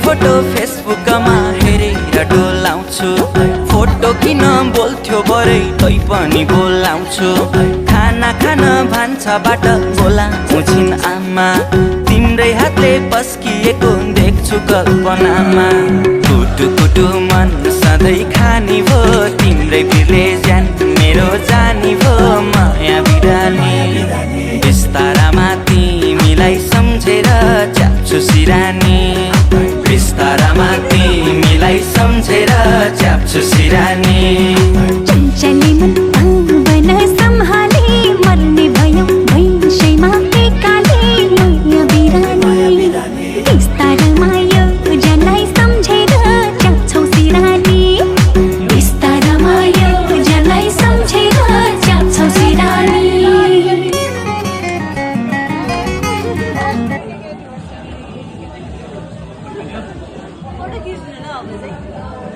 photo फेसबुकमा हेरेर डोलाउँछु photo किन बोल्थ्यो बरै तै पनि बोलाउँछु खाना खान भान्साबाट बोलाउँछिन् आमा तिम्रै हातले पस्किएको देख्छु कल्पनामा कुटु कुटु मन सधैँ खानी भो तिम्रै बिरले ज्यान मेरो जानी भो माया बिरानी बिस्तारामा तिमीलाई सम्झेर च्याप्छु सिरानी बिस्तारामा तिमीलाई सम्झेर च्याप्छु सिरानी चञ्चली मन आँगन सम्हाले मर्ने भयौ भैँसैमा एकाले माया बिरानी बिस्तारामा यो जलाई सम्झेर च्याप्छौ सिरानी बिस्तारामा यो जलाई सम्झेर च्याप्छौ सिरानी फोटो खिच्नु न अब चाहिँ